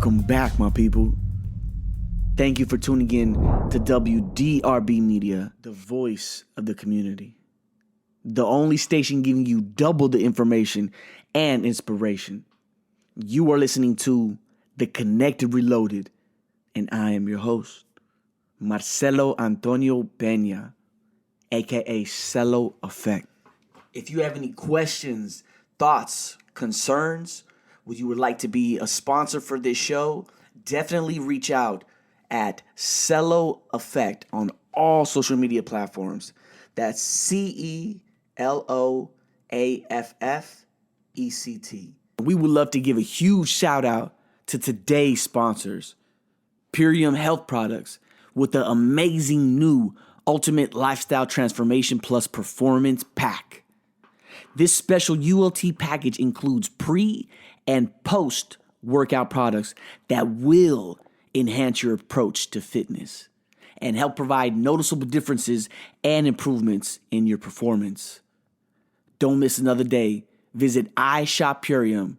Welcome back, my people. Thank you for tuning in to WDRB Media, the voice of the community. The only station giving you double the information and inspiration. You are listening to The Connected Reloaded, and I am your host, Marcelo Antonio Peña, aka Cello Effect. If you have any questions, thoughts, concerns, would you would like to be a sponsor for this show, definitely reach out at Cello Effect on all social media platforms. That's CELOAFFECT. We would love to give a huge shout out to today's sponsors, Purium Health Products, with the amazing new Ultimate Lifestyle Transformation Plus Performance Pack. This special ULT package includes pre- and post-workout products that will enhance your approach to fitness and help provide noticeable differences and improvements in your performance. Don't miss another day. Visit iShop Purium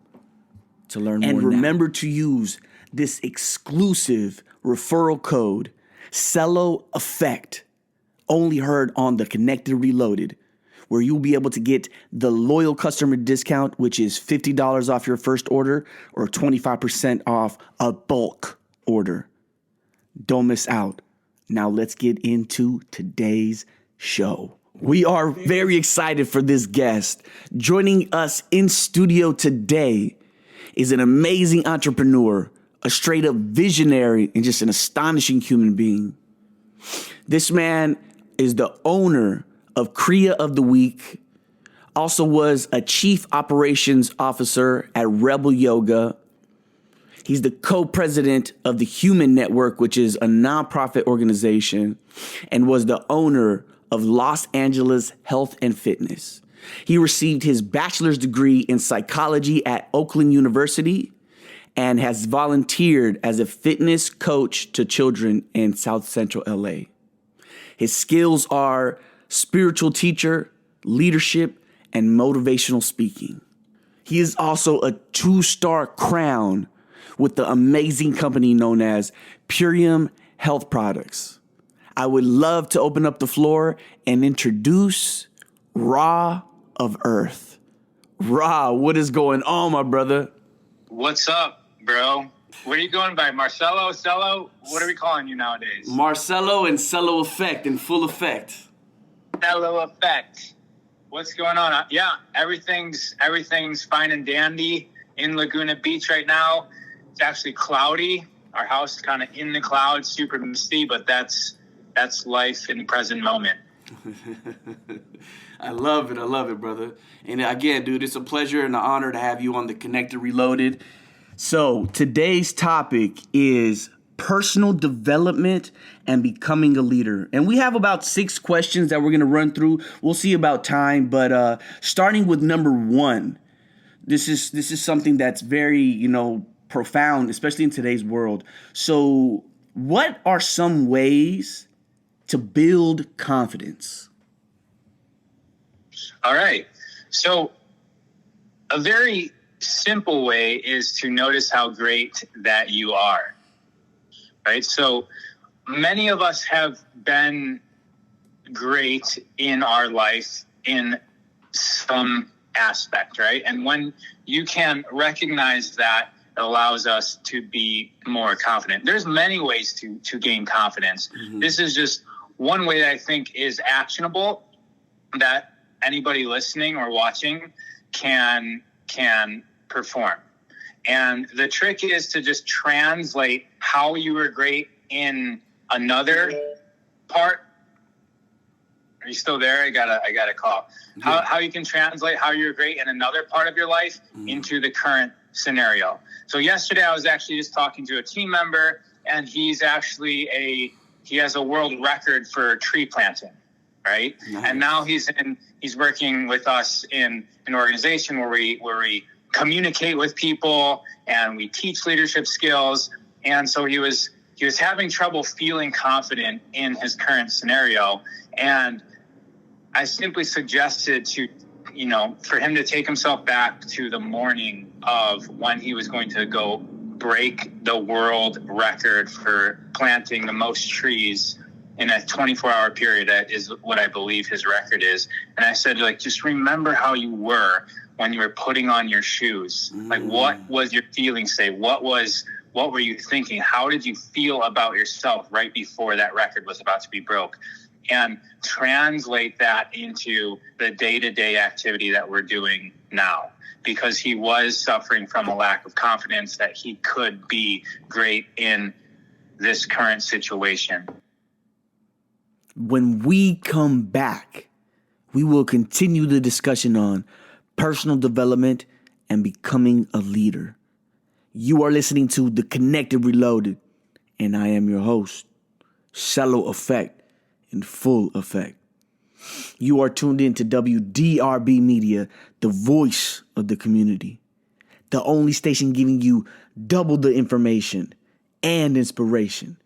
to learn more. And remember to use this exclusive referral code, Cello Effect, only heard on The Connected Reloaded, where you'll be able to get the loyal customer discount, which is $50 off your first order or 25% off a bulk order. Don't miss out. Now let's get into today's show. We are very excited for this guest. Joining us in studio today is an amazing entrepreneur, a straight up visionary, and just an astonishing human being. This man is the owner of Kriya of the Week, also was a chief operations officer at Rebel Yoga. He's the co-president of the Human Network, which is a nonprofit organization, and was the owner of Los Angeles Health and Fitness. He received his bachelor's degree in psychology at Oakland University and has volunteered as a fitness coach to children in South Central LA. His skills are spiritual teacher, leadership, and motivational speaking. He is also a 2-star crown with the amazing company known as Purium Health Products. I would love to open up the floor and introduce Ra of Earth. Ra, what is going on, my brother? What's up, bro? What are you going by? Marcelo, Cello? What are we calling you nowadays? Marcelo and Cello Effect in full effect. Cello Effect. What's going on? Yeah, everything's fine and dandy in Laguna Beach right now. It's actually cloudy. Our house is kind of in the clouds, super misty, but that's life in the present moment. I love it, brother. And again, dude, it's a pleasure and an honor to have you on The Connected Reloaded. So today's topic is personal development and becoming a leader. And we have about 6 questions that we're going to run through. We'll see about time, but starting with number 1, this is something that's very, profound, especially in today's world. So what are some ways to build confidence? All right. So a very simple way is to notice how great that you are. Right? So many of us have been great in our life in some aspect, right? And when you can recognize that, it allows us to be more confident. There's many ways to gain confidence. Mm-hmm. This is just one way that I think is actionable that anybody listening or watching can perform. And the trick is to just translate how you were great in another part. Are you still there? I got a call. Yeah. How you can translate how you're great in another part of your life into the current scenario. So yesterday I was actually just talking to a team member, and he has a world record for tree planting, right? Nice. And now he's working with us in an organization where we communicate with people and we teach leadership skills. And so he was having trouble feeling confident in his current scenario. And I simply suggested for him to take himself back to the morning of when he was going to go break the world record for planting the most trees in a 24-hour period. That is what I believe his record is. And I said, like, just remember how you were when you were putting on your shoes. Like, what was your feeling say? What were you thinking? How did you feel about yourself right before that record was about to be broke? And translate that into the day-to-day activity that we're doing now, because he was suffering from a lack of confidence that he could be great in this current situation. When we come back, we will continue the discussion on personal development and becoming a leader. You are listening to The Connected Reloaded, and I am your host, Shallow Effect in full effect. You are tuned in to WDRB Media, the voice of the community, the only station giving you double the information and inspiration.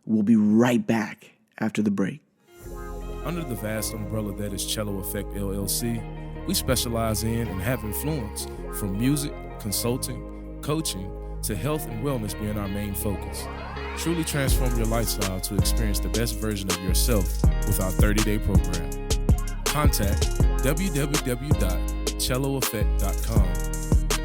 We'll be right back after the break. Under the vast umbrella that is Cello Effect LLC, we specialize in and have influence from music, consulting, coaching, to health and wellness being our main focus. Truly transform your lifestyle to experience the best version of yourself with our 30-day program. Contact www.celloeffect.com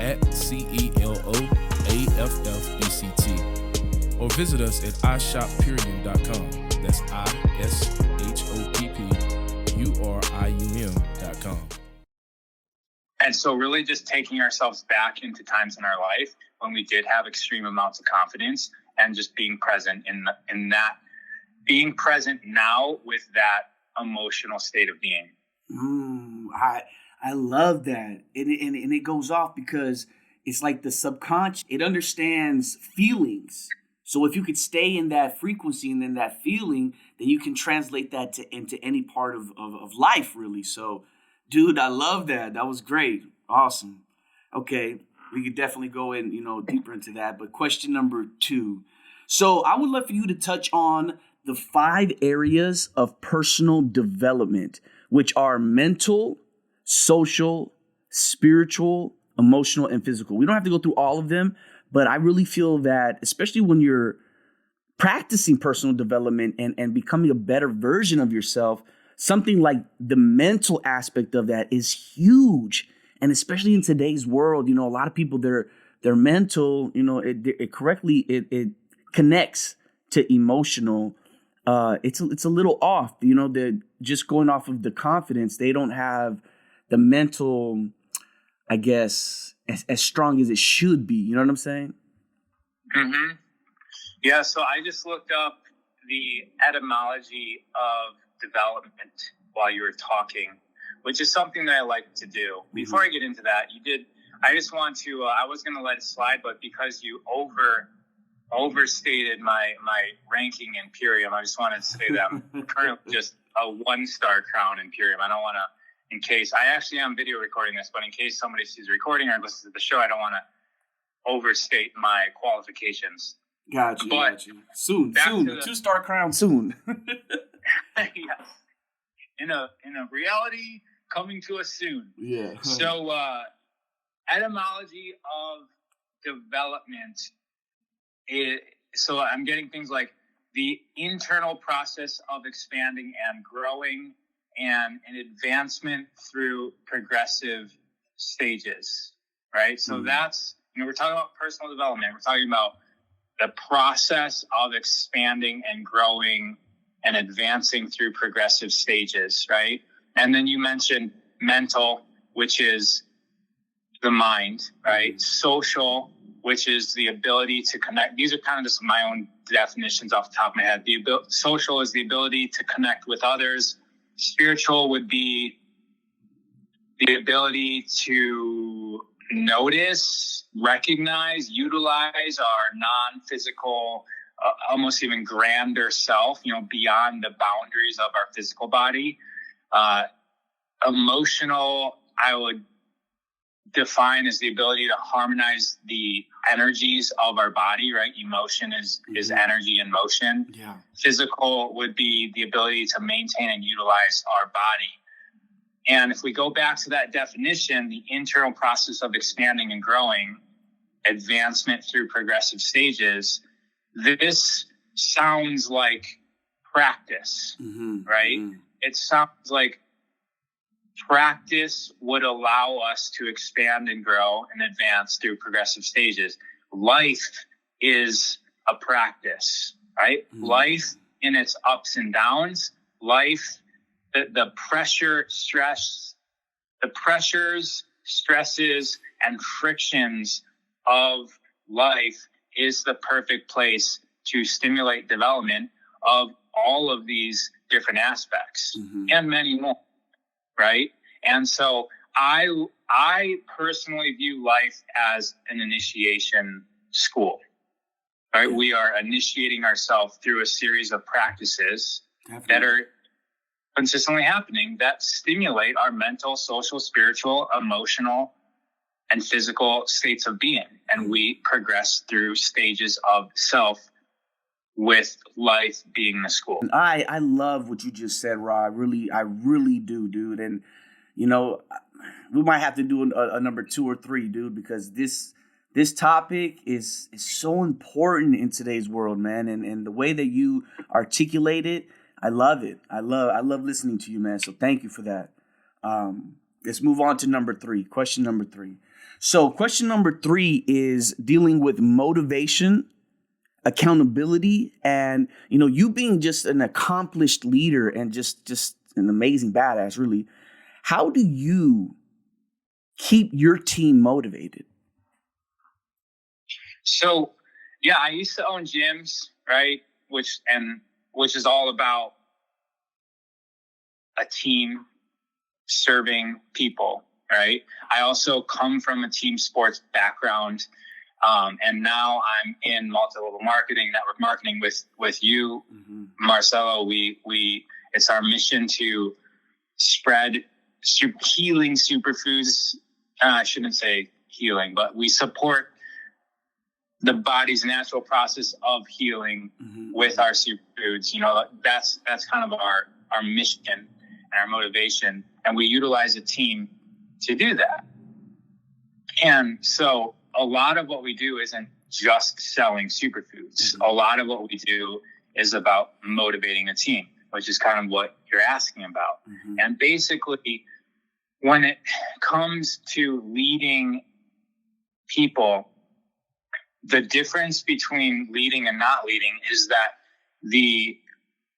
at CELOAFFECT or visit us at iShopPurium.com. That's ISHOPPURIUM.com. And so really just taking ourselves back into times in our life when we did have extreme amounts of confidence and just being present in that, being present now with that emotional state of being. I love that. And it goes off because it's like the subconscious, it understands feelings. So if you could stay in that frequency and in that feeling, then you can translate that into any part of life, really. So, dude, I love that. That was great. Awesome. Okay, we could definitely go in, deeper into that. But question number 2. So I would love for you to touch on the 5 areas of personal development, which are mental, social, spiritual, emotional, and physical. We don't have to go through all of them, but I really feel that, especially when you're practicing personal development and becoming a better version of yourself, something like the mental aspect of that is huge. And especially in today's world, a lot of people, their mental, it connects to emotional. It's a little off, they're just going off of the confidence. They don't have the mental, I guess, as strong as it should be. You know what I'm saying? Mm-hmm. Yeah. So I just looked up the etymology of development while you were talking, which is something that I like to do. Before I get into that, I just want to, I was going to let it slide, but because you overstated my ranking in Purium, I just wanted to say that I'm currently just a 1-star crown in Purium. I don't want to, in case, I actually am video recording this, but in case somebody sees the recording or listens to the show, I don't want to overstate my qualifications. Gotcha. Soon. 2-star crown soon. Yes. In a reality coming to us soon. Yeah. So etymology of development. So I'm getting things like the internal process of expanding and growing and an advancement through progressive stages, right? So that's, we're talking about personal development. We're talking about the process of expanding and growing and advancing through progressive stages, right? And then you mentioned mental, which is the mind, right? Social, which is the ability to connect. These are kind of just my own definitions off the top of my head. Social is the ability to connect with others. Spiritual would be the ability to notice, recognize, utilize our non-physical, almost even grander self, beyond the boundaries of our physical body. Emotional, I would define as the ability to harmonize the energies of our body, right? Emotion is energy in motion. Yeah. Physical would be the ability to maintain and utilize our body. And if we go back to that definition, the internal process of expanding and growing, advancement through progressive stages, this sounds like practice, right? It sounds like practice would allow us to expand and grow and advance through progressive stages. Life is a practice, right? Life in its ups and downs, life, the pressures, stresses, and frictions of life is the perfect place to stimulate development of all of these different aspects and many more, right? And so I personally view life as an initiation school, right? We are initiating ourselves through a series of practices that are consistently happening that stimulate our mental, social, spiritual, emotional, and physical states of being. And we progress through stages of self, with life being the school. I love what you just said, Ra. I really do, dude. And, you know, we might have to do a number 2 or 3, dude, because this topic is so important in today's world, man. And the way that you articulate it, I love it. I love listening to you, man. So thank you for that. Let's move on to number 3, question number 3. So question number 3 is dealing with motivation, accountability, and, you know, you being just an accomplished leader and just an amazing badass, really. How do you keep your team motivated? So, yeah, I used to own gyms, right? Which is all about a team serving people, right? I also come from a team sports background. And now I'm in multi-level marketing, network marketing with you, Marcelo. It's our mission to spread healing superfoods. I shouldn't say healing, but we support the body's natural process of healing with our superfoods. You know, that's kind of our mission and our motivation. And we utilize a team to do that. And so a lot of what we do isn't just selling superfoods. A lot of what we do is about motivating a team, which is kind of what you're asking about. And basically, when it comes to leading people, the difference between leading and not leading is that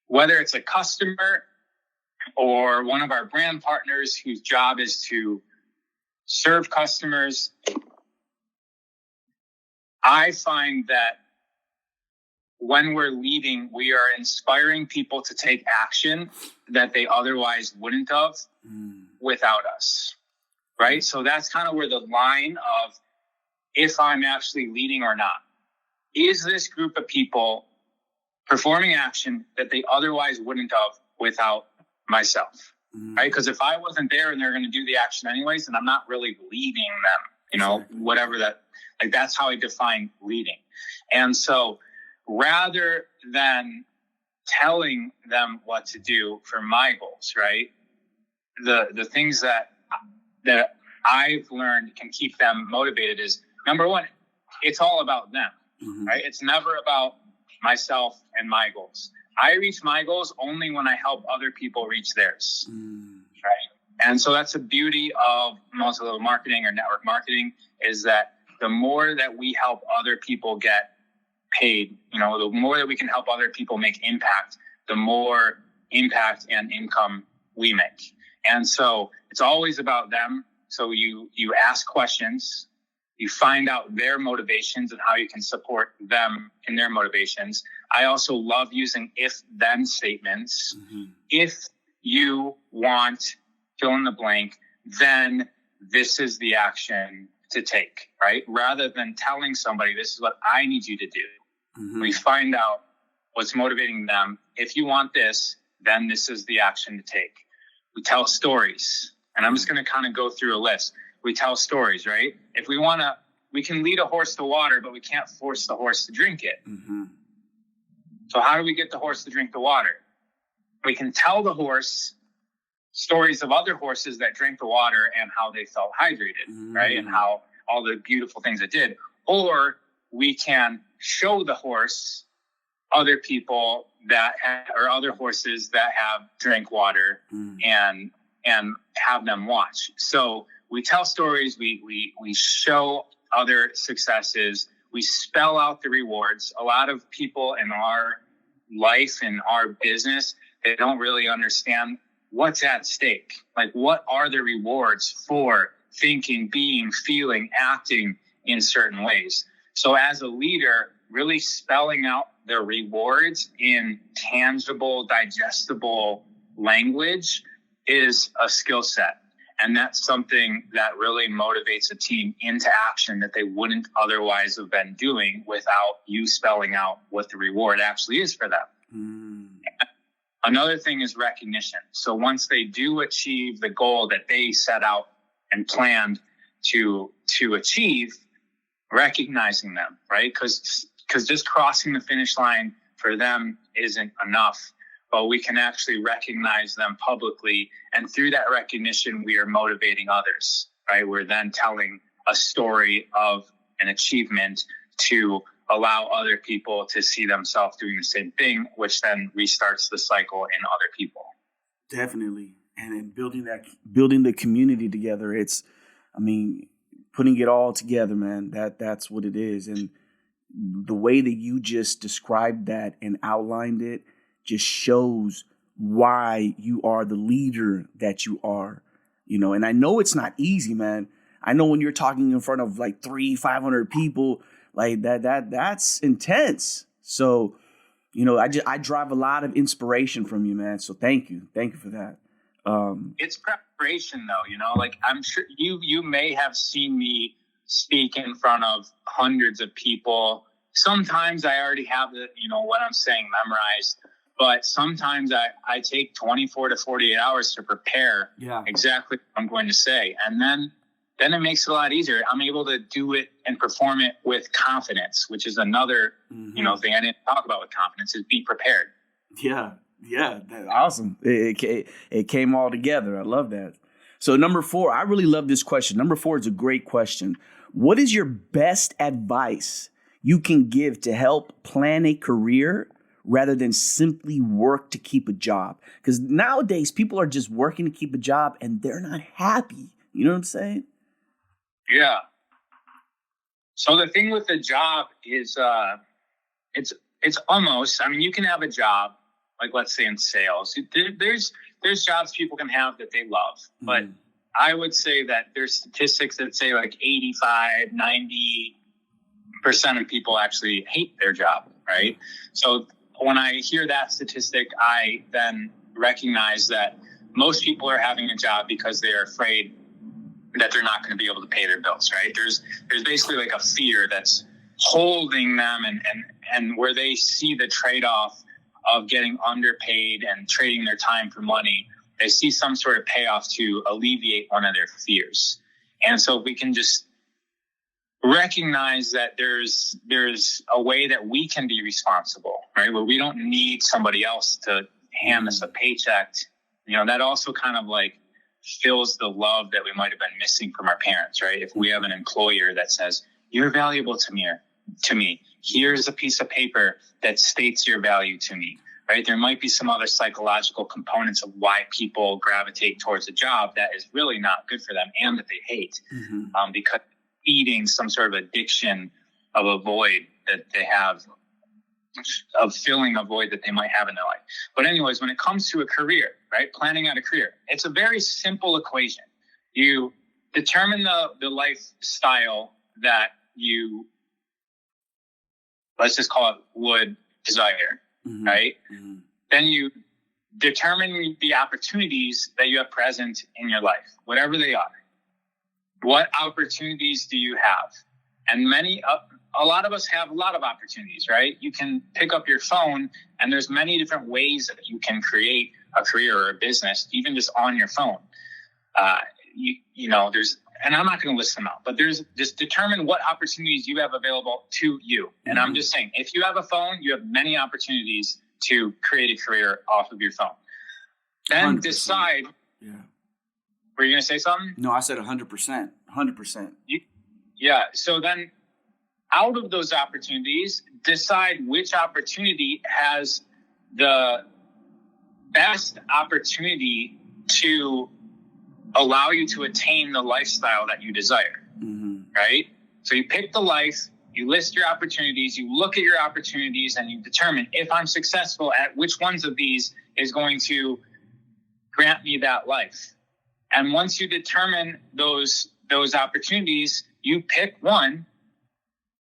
whether it's a customer or one of our brand partners whose job is to serve customers, I find that when we're leading, we are inspiring people to take action that they otherwise wouldn't have without us, right? So that's kind of where the line of if I'm actually leading or not. Is this group of people performing action that they otherwise wouldn't have without myself, right? Because if I wasn't there and they're going to do the action anyways, then I'm not really leading them, you know, whatever that. Like, that's how I define leading. And so rather than telling them what to do for my goals, right, the things that I've learned can keep them motivated is, number one, it's all about them, right? It's never about myself and my goals. I reach my goals only when I help other people reach theirs, right? And so that's the beauty of multi-level marketing or network marketing, is that the more that we help other people get paid, you know, the more that we can help other people make impact, the more impact and income we make. And so it's always about them. So you ask questions, you find out their motivations and how you can support them in their motivations. I also love using if-then statements. If you want fill in the blank, then this is the action to take, right? Rather than telling somebody, this is what I need you to do. We find out what's motivating them. If you want this, then this is the action to take. We tell stories, and I'm just going to kind of go through a list. We tell stories, right? If we want to, we can lead a horse to water, but we can't force the horse to drink it. So how do we get the horse to drink the water? We can tell the horse stories of other horses that drank the water and how they felt hydrated, right? And how all the beautiful things it did. or we can show the horse other people or other horses that have drank water and have them watch. So we tell stories, we show other successes, we spell out the rewards. A lot of people in our life, in our business, they don't really understand what's at stake. Like, what are the rewards for thinking, being, feeling, acting in certain ways? So as a leader, really spelling out the rewards in tangible, digestible language is a skill set. And that's something that really motivates a team into action that they wouldn't otherwise have been doing without you spelling out what the reward actually is for them. Another thing is recognition. So once they do achieve the goal that they set out and planned to achieve, recognizing them, right? Because just crossing the finish line for them isn't enough, but we can actually recognize them publicly. And through that recognition, we are motivating others, right? We're then telling a story of an achievement to allow other people to see themselves doing the same thing, which then restarts the cycle in other people. Definitely. And then building the community together. Putting it all together, man, that's what it is. And the way that you just described that and outlined it just shows why you are the leader that you are, and I know it's not easy, man. I know when you're talking in front of like 300-500 people like that's intense. So, I drive a lot of inspiration from you, man. So thank you for that. It's preparation though, like I'm sure you may have seen me speak in front of hundreds of people. Sometimes I already have what I'm saying memorized, but sometimes I take 24 to 48 hours to prepare exactly what I'm going to say. And then it makes it a lot easier. I'm able to do it and perform it with confidence, which is another, thing I didn't talk about with confidence, is be prepared. Yeah. That's awesome. It came all together. I love that. So number 4, I really love this question. Number 4 is a great question. What is your best advice you can give to help plan a career rather than simply work to keep a job? Because nowadays people are just working to keep a job and they're not happy. You know what I'm saying? Yeah. So the thing with the job is it's almost, you can have a job, like let's say in sales. There's jobs people can have that they love, but I would say that there's statistics that say like 85-90% of people actually hate their job, right? So when I hear that statistic, I then recognize that most people are having a job because they're afraid that they're not going to be able to pay their bills, right? There's basically like a fear that's holding them and where they see the trade-off of getting underpaid and trading their time for money, they see some sort of payoff to alleviate one of their fears. And so if we can just recognize that there's a way that we can be responsible, right? Where we don't need somebody else to hand us a paycheck, that also kind of like fills the love that we might have been missing from our parents, right? If we have an employer that says, you're valuable to me, here's a piece of paper that states your value to me, right? There might be some other psychological components of why people gravitate towards a job that is really not good for them and that they hate, because feeding some sort of addiction of a void that they have, of filling a void that they might have in their life. But anyways, when it comes to a career, right, planning out a career, it's a very simple equation. You determine the lifestyle that you, let's just call it, would desire, right? Then you determine the opportunities that you have present in your life, whatever they are. What opportunities do you have? And a lot of us have a lot of opportunities, right? You can pick up your phone and there's many different ways that you can create a career or a business, even just on your phone. And I'm not going to list them out, but there's just determine what opportunities you have available to you. And I'm just saying, if you have a phone, you have many opportunities to create a career off of your phone. Then 100%. Decide. Yeah. Were you going to say something? No, I said 100%. 100%. Yeah. So then out of those opportunities, decide which opportunity has the best opportunity to allow you to attain the lifestyle that you desire, right? So you pick the life, you list your opportunities, you look at your opportunities, and you determine if I'm successful at which ones of these is going to grant me that life. And once you determine those opportunities, you pick one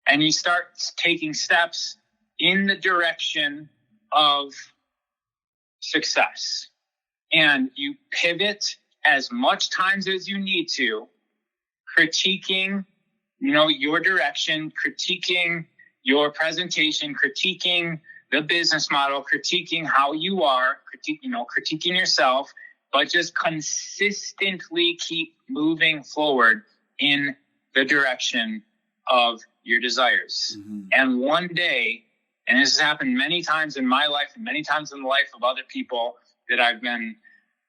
and you start taking steps in the direction of success. And you pivot as much times as you need to, critiquing, your direction, critiquing your presentation, critiquing the business model, critiquing how you are, critiquing yourself, but just consistently keep moving forward in the direction of your desires. And one day, and this has happened many times in my life and many times in the life of other people that I've been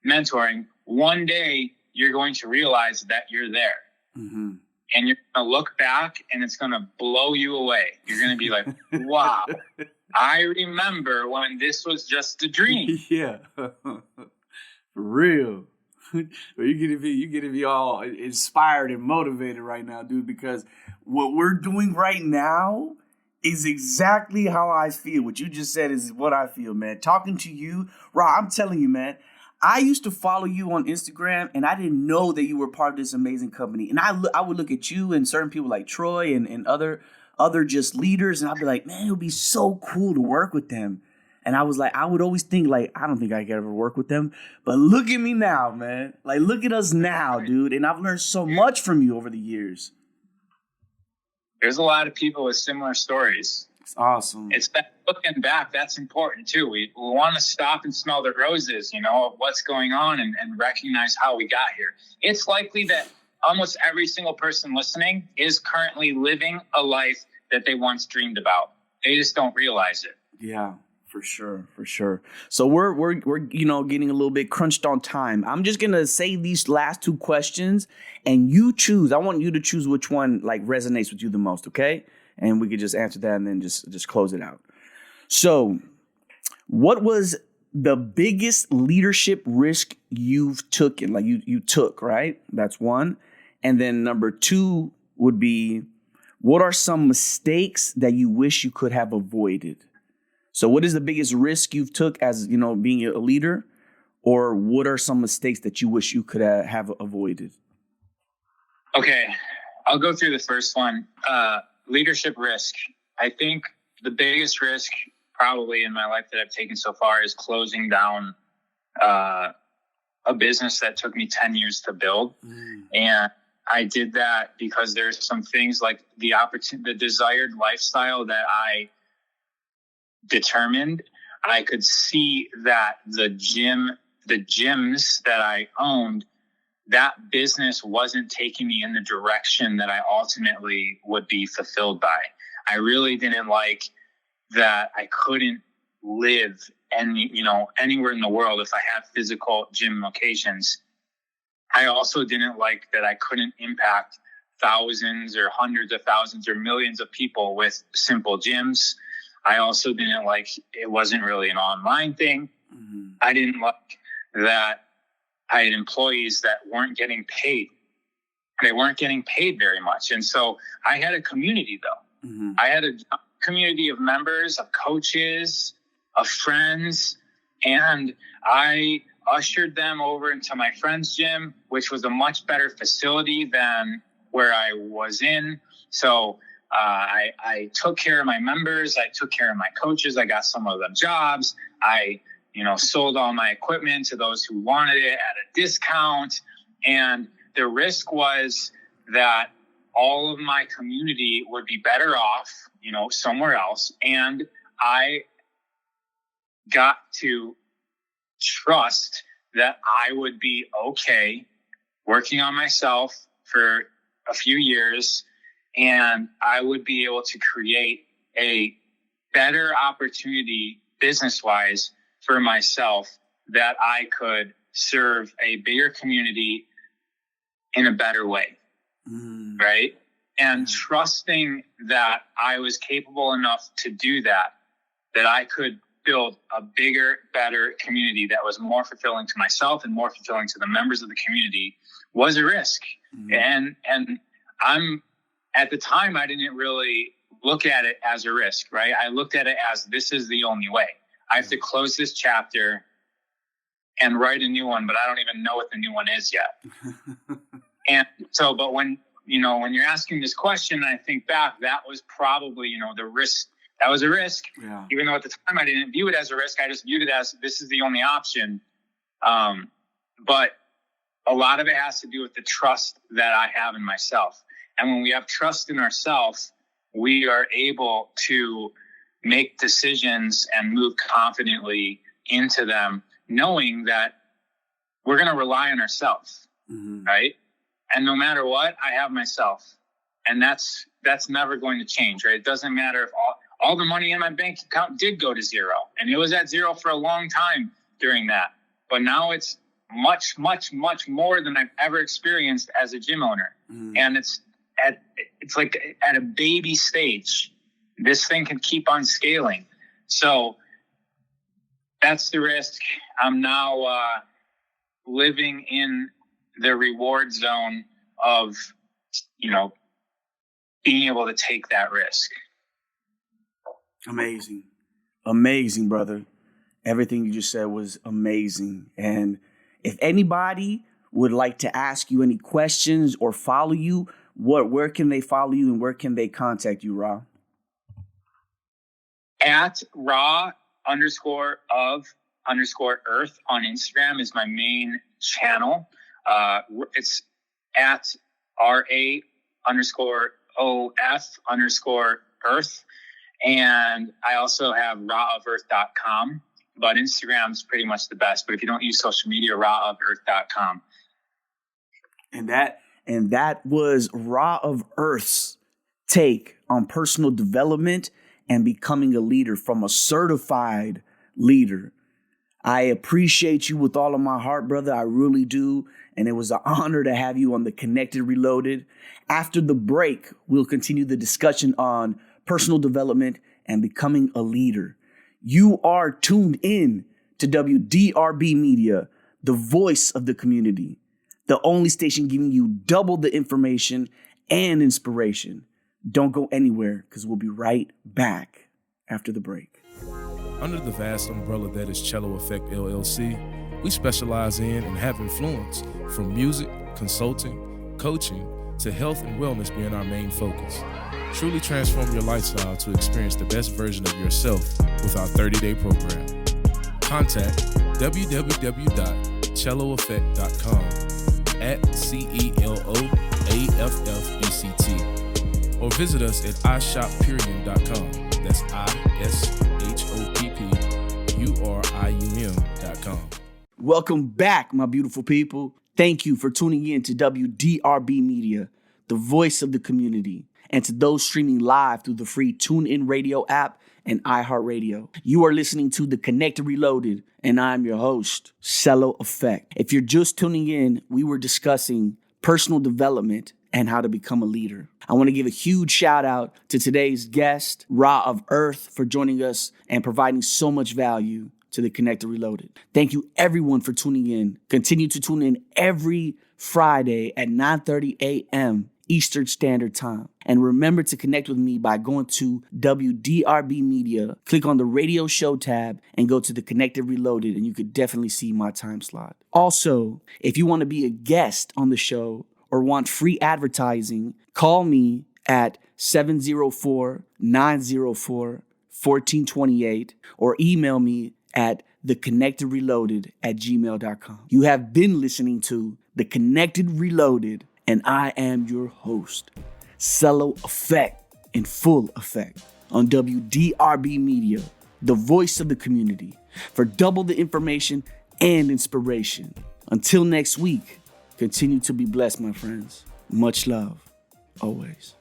mentoring, one day you're going to realize that you're there. And you're going to look back and it's going to blow you away. You're going to be like, wow, I remember when this was just a dream. Yeah. For real. You get to be all inspired and motivated right now, dude, because what we're doing right now is exactly how I feel. What you just said is what I feel, man. Talking to you, Rob, I'm telling you, man, I used to follow you on Instagram, and I didn't know that you were part of this amazing company. And I would look at you and certain people like Troy and other just leaders, and I'd be like, man, it would be so cool to work with them. And I was like, I would always think like, I don't think I could ever work with them. But look at me now, man. Like, look at us now, dude. And I've learned so much from you over the years. There's a lot of people with similar stories. It's awesome. It's that looking back, that's important too. We want to stop and smell the roses, of what's going on and recognize how we got here. It's likely that almost every single person listening is currently living a life that they once dreamed about. They just don't realize it. Yeah, for sure. So we're getting a little bit crunched on time. I'm just gonna say these last two questions, and you choose. I want you to choose which one like resonates with you the most. Okay, and we could just answer that and then just close it out. So, what was the biggest leadership risk you've taken? Like you took, right? That's one. And then number two would be, what are some mistakes that you wish you could have avoided? So what is the biggest risk you've took as, being a leader? Or what are some mistakes that you wish you could have avoided? Okay, I'll go through the first one. Leadership risk. I think the biggest risk probably in my life that I've taken so far is closing down a business that took me 10 years to build. And I did that because there's some things like the desired lifestyle that I determined. I could see that the gyms that I owned, that business wasn't taking me in the direction that I ultimately would be fulfilled by. I really didn't like that I couldn't live anywhere in the world if I had physical gym locations. I also didn't like that I couldn't impact thousands or hundreds of thousands or millions of people with simple gyms. I also didn't like it wasn't really an online thing. I didn't like that I had employees that weren't getting paid. They weren't getting paid very much. And so I had a community though. I had a community of members, of coaches, of friends, and I ushered them over into my friend's gym, which was a much better facility than where I was in. So I took care of my members. I took care of my coaches. I got some of them jobs. I, sold all my equipment to those who wanted it at a discount. And the risk was that all of my community would be better off, somewhere else. And I got to trust that I would be okay working on myself for a few years, and I would be able to create a better opportunity business-wise for myself, that I could serve a bigger community in a better way. Right? and trusting that I was capable enough to do that I could build a bigger, better community that was more fulfilling to myself and more fulfilling to the members of the community was a risk. And at the time, I didn't really look at it as a risk, right? I looked at it as, this is the only way. I have to close this chapter and write a new one, but I don't even know what the new one is yet. And so, but when you're asking this question, I think back, that was probably, the risk. That was a risk. Yeah. Even though at the time I didn't view it as a risk, I just viewed it as, this is the only option. But a lot of it has to do with the trust that I have in myself. And when we have trust in ourselves, we are able to make decisions and move confidently into them, knowing that we're going to rely on ourselves, right? And no matter what, I have myself. And that's never going to change, right? It doesn't matter if all the money in my bank account did go to zero. And it was at zero for a long time during that. But now it's much, much, much more than I've ever experienced as a gym owner. And it's like at a baby stage. This thing can keep on scaling. So that's the risk. I'm now living in the reward zone of, being able to take that risk. Amazing, brother. Everything you just said was amazing. And if anybody would like to ask you any questions or follow you, where can they follow you and where can they contact you, Ra? At Ra_of_earth on Instagram is my main channel. It's at RA_OF_earth. And I also have raofearth.com, but Instagram is pretty much the best. But if you don't use social media, raofearth.com. And that was Ra of Earth's take on personal development and becoming a leader from a certified leader. I appreciate you with all of my heart, brother. I really do. And it was an honor to have you on the Connected Reloaded. After the break, we'll continue the discussion on personal development and becoming a leader. You are tuned in to WDRB Media, the voice of the community, the only station giving you double the information and inspiration. Don't go anywhere because we'll be right back after the break. Under the vast umbrella that is Cello Effect LLC, we specialize in and have influence from music, consulting, coaching, to health and wellness being our main focus. Truly transform your lifestyle to experience the best version of yourself with our 30-day program. Contact www.celloeffect.com at CELOAFFECT or visit us at iShopPurium.com. That's ISHOPPURIUM.com. Welcome back, my beautiful people. Thank you for tuning in to WDRB Media, the voice of the community, and to those streaming live through the free TuneIn Radio app and iHeartRadio. You are listening to The Connected Reloaded, and I'm your host, Cello Effect. If you're just tuning in, we were discussing personal development and how to become a leader. I want to give a huge shout out to today's guest, Ra of Earth, for joining us and providing so much value to The Connected Reloaded. Thank you everyone for tuning in. Continue to tune in every Friday at 9:30 a.m. Eastern Standard Time. And remember to connect with me by going to WDRB Media, click on the radio show tab, and go to The Connected Reloaded, and you could definitely see my time slot. Also, if you want to be a guest on the show or want free advertising, call me at 704-904-1428 or email me at theconnectedreloaded@gmail.com. You have been listening to The Connected Reloaded, and I am your host, Cello Effect, in full effect, on WDRB Media, the voice of the community, for double the information and inspiration. Until next week, continue to be blessed, my friends. Much love, always.